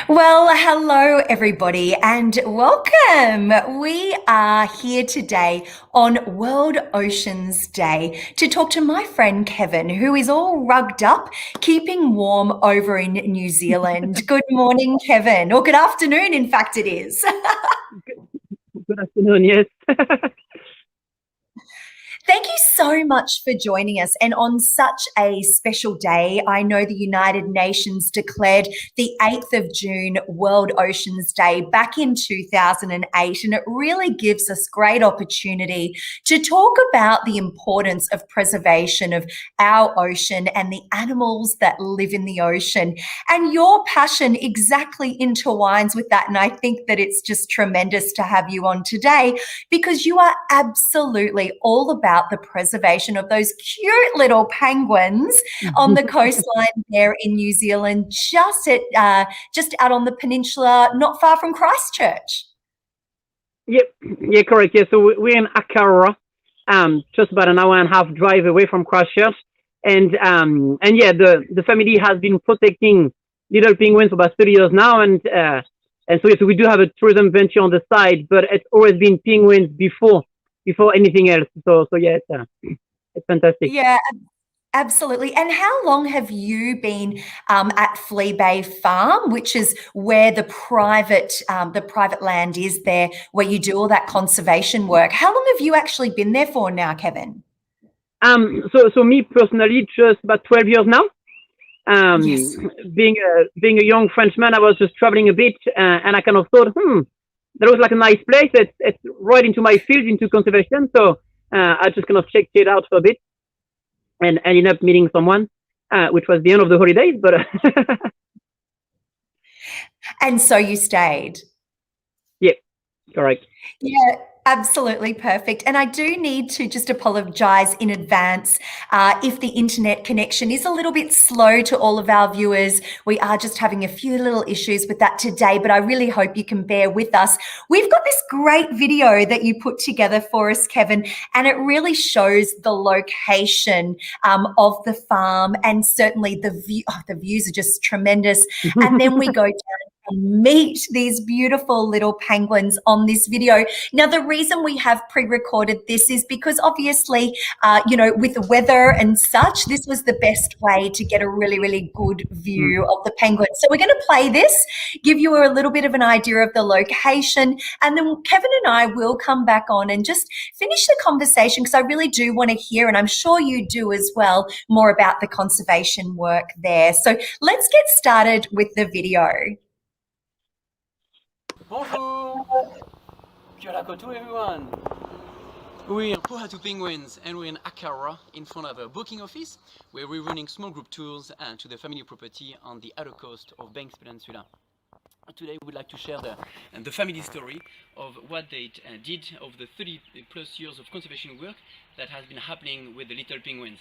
Well, hello everybody and welcome. We are here today on World Oceans Day to talk to my friend Kevin, who is all rugged up, keeping warm over in New Zealand. Good morning, Kevin, or good afternoon, in fact it is. Good afternoon, yes. Thank you so much for joining us. And on such a special day, I know the United Nations declared the 8th of June World Oceans Day back in 2008. And it really gives us great opportunity to talk about the importance of preservation of our ocean and the animals that live in the ocean. And your passion exactly intertwines with that. And I think that it's just tremendous to have you on today because you are absolutely all about the preservation of those cute little penguins on the coastline there in New Zealand, just out on the peninsula, not far from Christchurch. Yep, yeah, correct. Yeah, so we're in Akara, just about an hour and a half drive away from Christchurch, and yeah, the family has been protecting little penguins for about 30 years now, and so yeah, so we do have a tourism venture on the side, but it's always been penguins before anything else. So yeah, it's fantastic. Yeah, absolutely. And how long have you been at Flea Bay Farm, which is where the private land is there, where you do all that conservation work? How long have you actually been there for now, Kevin? So me personally, just about 12 years now. Yes. Being a young Frenchman, I was just traveling a bit, and I kind of thought, that was like a nice place. It's right into my field, into conservation. So I just kind of checked it out for a bit, and ended up meeting someone, which was the end of the holidays. But And so you stayed. yeah, correct. Yeah, absolutely perfect. And I do need to just apologise in advance if the internet connection is a little bit slow to all of our viewers. We are just having a few little issues with that today, but I really hope you can bear with us. We've got this great video that you put together for us, Kevin, and it really shows the location of the farm, and certainly the view. Oh, the views are just tremendous. And then we go down and meet these beautiful little penguins on this video. Now, the reason we have pre-recorded this is because obviously, with the weather and such, this was the best way to get a really, really good view of the penguins. So we're going to play this, give you a little bit of an idea of the location, and then Kevin and I will come back on and just finish the conversation because I really do want to hear, and I'm sure you do as well, more about the conservation work there. So let's get started with the video. Bonjour! Kia ora koutou, everyone! We're Pohatu Penguins and we're in Akara in front of a booking office where we're running small group tours to the family property on the outer coast of Banks Peninsula. Today we'd like to share the family story of what they did of the 30 plus years of conservation work that has been happening with the little penguins.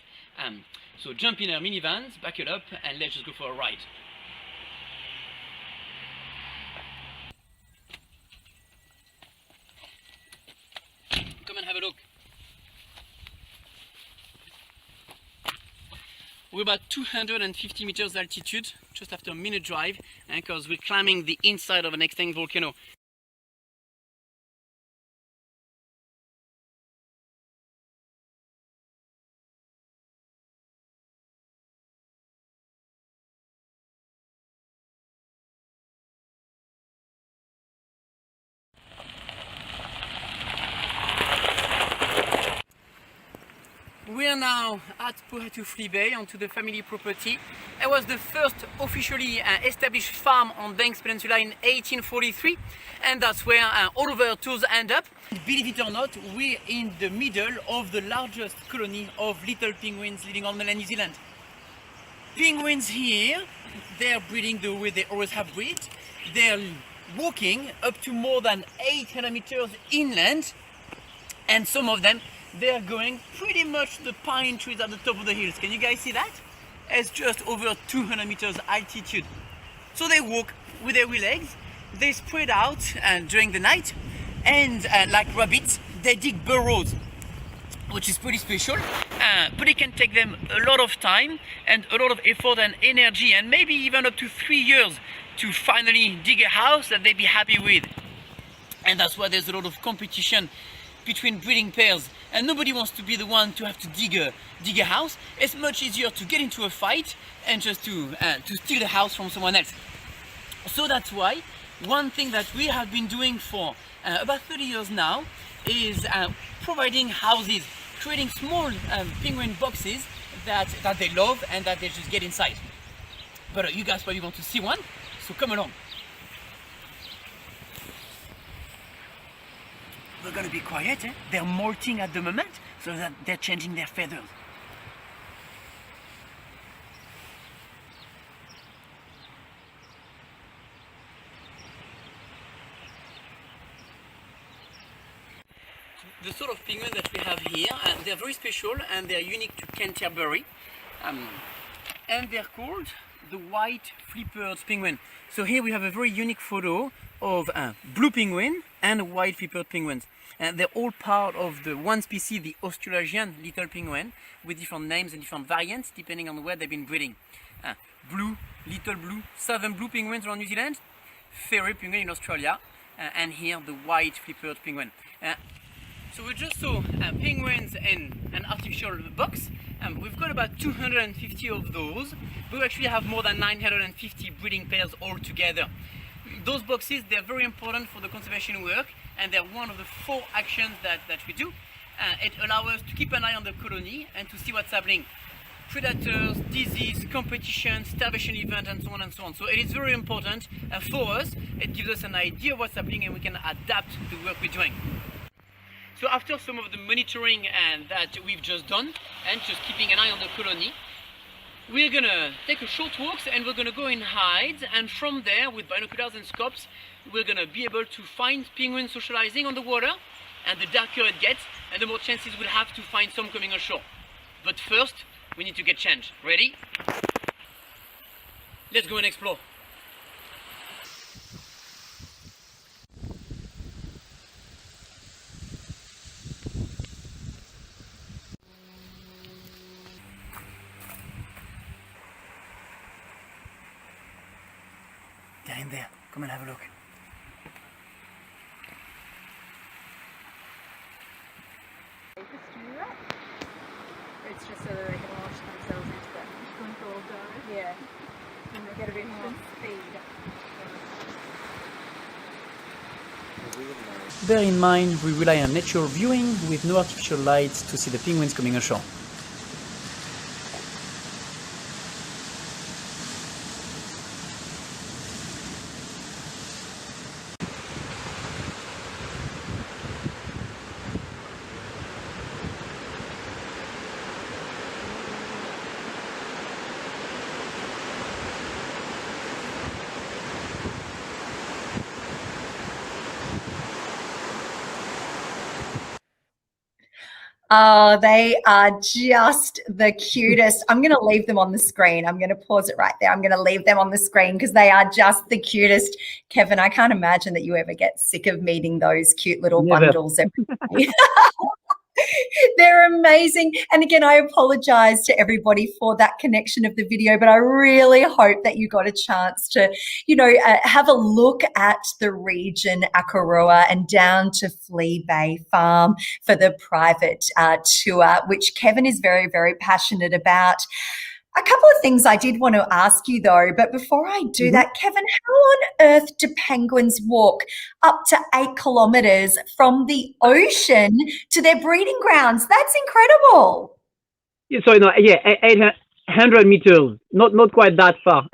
So jump in our minivans, back it up, and let's just go for a ride. Come and have a look. We're about 250 meters altitude, just after a minute drive, because we're climbing the inside of an extinct volcano. We are now at Pohatu Flea Bay onto the family property. It was the first officially established farm on Banks Peninsula in 1843, and that's where all of our tours end up. Believe it or not, we're in the middle of the largest colony of little penguins living on mainland New Zealand. Penguins here, they're breeding the way they always have bred. They're walking up to more than 800 meters inland, and some of them they're going pretty much the pine trees at the top of the hills. Can you guys see that? It's just over 200 meters altitude. So they walk with their wee legs, they spread out during the night, and like rabbits, they dig burrows. which is pretty special, but it can take them a lot of time and a lot of effort and energy, and maybe even up to 3 years to finally dig a house that they'd be happy with. And that's why there's a lot of competition between breeding pairs, and nobody wants to be the one to have to dig a house. It's much easier to get into a fight and just to steal the house from someone else. So that's why one thing that we have been doing for about 30 years now is providing houses, creating small penguin boxes that they love and that they just get inside. But you guys probably want to see one, so come along. We're gonna be quiet, eh? They're molting at the moment, so that they're changing their feathers. The sort of penguins that we have here, they're very special and they're unique to Canterbury, and they're called the White-flippered Penguin. So here we have a very unique photo of blue penguin and white-flippered penguins. And they're all part of the one species, the Australasian Little Penguin, with different names and different variants depending on where they've been breeding. Blue, little blue, southern blue penguins around New Zealand, fairy penguin in Australia, and here the white-flippered penguin. So we just saw penguins in an artificial box. We've got about 250 of those. We actually have more than 950 breeding pairs altogether. Those boxes, they're very important for the conservation work, and they're one of the 4 actions that we do. It allows us to keep an eye on the colony and to see what's happening. Predators, disease, competition, starvation event, and so on and so on. So it is very important for us. It gives us an idea of what's happening and we can adapt the work we're doing. So after some of the monitoring that we've just done and just keeping an eye on the colony, we're gonna take a short walk and we're gonna go in hides, and from there with binoculars and scopes we're gonna be able to find penguins socializing on the water, and the darker it gets and the more chances we'll have to find some coming ashore. But first we need to get changed. Ready? Let's go and explore. They're in there. Come and have a look. It's just so that they can launch themselves into that control dive. Yeah. And they get a bit more speed. Bear in mind, we rely on natural viewing with no artificial lights to see the penguins coming ashore. Oh, they are just the cutest. I'm going to leave them on the screen. I'm going to pause it right there. I'm going to leave them on the screen because they are just the cutest. Kevin, I can't imagine that you ever get sick of meeting those cute little bundles every day. They're amazing. And again, I apologize to everybody for that connection of the video, but I really hope that you got a chance to, have a look at the region, Akaroa, and down to Flea Bay Farm for the private tour, which Kevin is very, very passionate about. A couple of things I did want to ask you though, but before I do that, Kevin, how on earth do penguins walk up to 8 kilometres from the ocean to their breeding grounds? That's incredible. Yeah, sorry, no, yeah, 800 meters, not quite that far.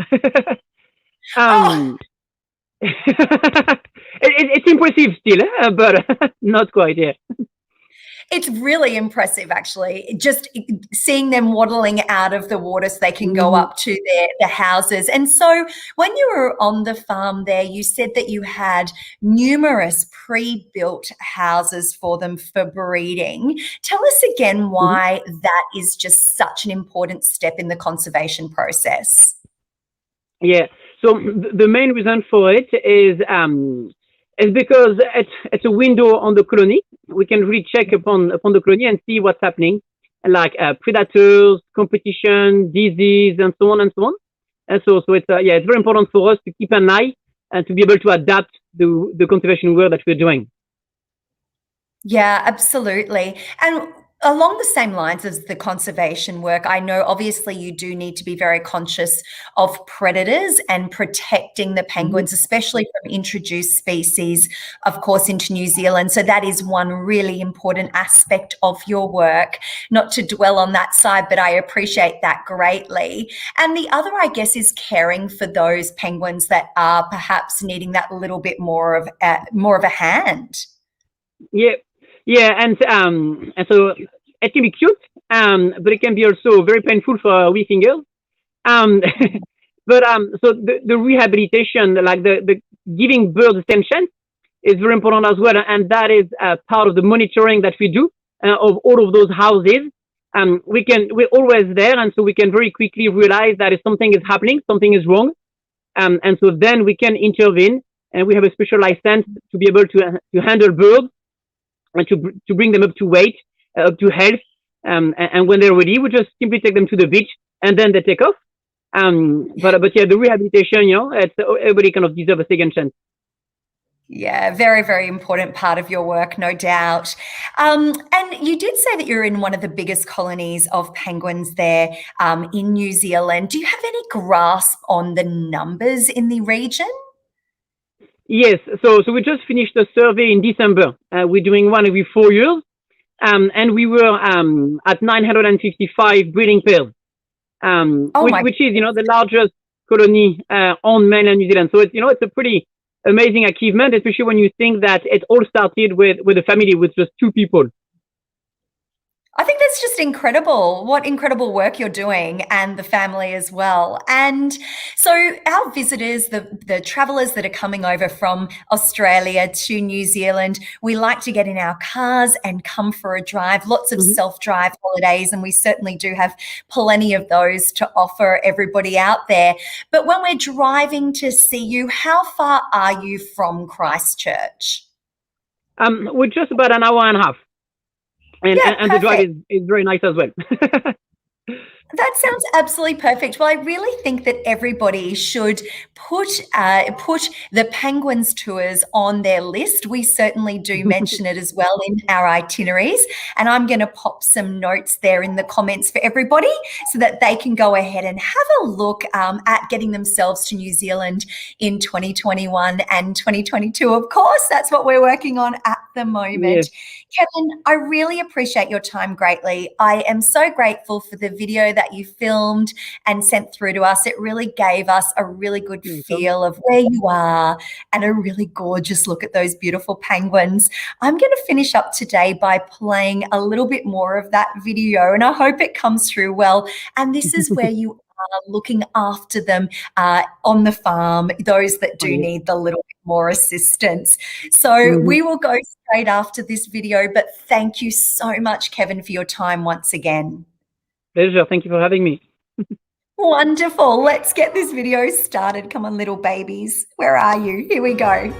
It's impressive still, but not quite yet. It's really impressive, actually, just seeing them waddling out of the water so they can go up to their houses. And so when you were on the farm there, you said that you had numerous pre-built houses for them for breeding. Tell us again why that is just such an important step in the conservation process. Yeah, so the main reason for it is It's because it's a window on the colony. We can really check upon the colony and see what's happening, like predators, competition, disease, and so on and so on. And so it's yeah, it's very important for us to keep an eye and to be able to adapt the conservation work that we're doing. Yeah, absolutely. And along the same lines as the conservation work, I know obviously you do need to be very conscious of predators and protecting the penguins, especially from introduced species, of course, into New Zealand. So that is one really important aspect of your work. Not to dwell on that side, but I appreciate that greatly. And the other, I guess, is caring for those penguins that are perhaps needing that little bit more of a hand. Yeah, yeah, and so it can be cute, but it can be also very painful for we fingers. Um, but so the rehabilitation, like the giving birds attention, is very important as well, and that is part of the monitoring that we do of all of those houses. We're always there, and so we can very quickly realize that if something is happening, something is wrong, and so then we can intervene, and we have a special license to be able to handle birds and to bring them up to weight, up to health. And when they're ready, we just simply take them to the beach and then they take off. But yeah, the rehabilitation, it's everybody kind of deserves a second chance. Yeah, very, very important part of your work, no doubt. And you did say that you're in one of the biggest colonies of penguins there in New Zealand. Do you have any grasp on the numbers in the region? Yes, so we just finished a survey in December. We're doing one every 4 years, and we were at 955 breeding pairs, which is the largest colony on mainland New Zealand. So it's a pretty amazing achievement, especially when you think that it all started with a family with just 2 people. I think that's just incredible. What incredible work you're doing, and the family as well. And so our visitors, the travellers that are coming over from Australia to New Zealand, we like to get in our cars and come for a drive, lots of self-drive holidays, and we certainly do have plenty of those to offer everybody out there. But when we're driving to see you, how far are you from Christchurch? We're just about an hour and a half. And the drive is very nice as well. That sounds absolutely perfect. Well, I really think that everybody should put the Penguins tours on their list. We certainly do mention it as well in our itineraries, and I'm going to pop some notes there in the comments for everybody so that they can go ahead and have a look at getting themselves to New Zealand in 2021 and 2022. Of course, that's what we're working on at the moment. Yeah. Kevin, I really appreciate your time greatly. I am so grateful for the video that you filmed and sent through to us. It really gave us a really good feel of where you are and a really gorgeous look at those beautiful penguins. I'm going to finish up today by playing a little bit more of that video, and I hope it comes through well. And this is where you are looking after them on the farm, those that do need the little bit more assistance. So we will go straight after this video, but thank you so much, Kevin, for your time once again. Pleasure. Thank you for having me. Wonderful. Let's get this video started. Come on, little babies. Where are you? Here we go.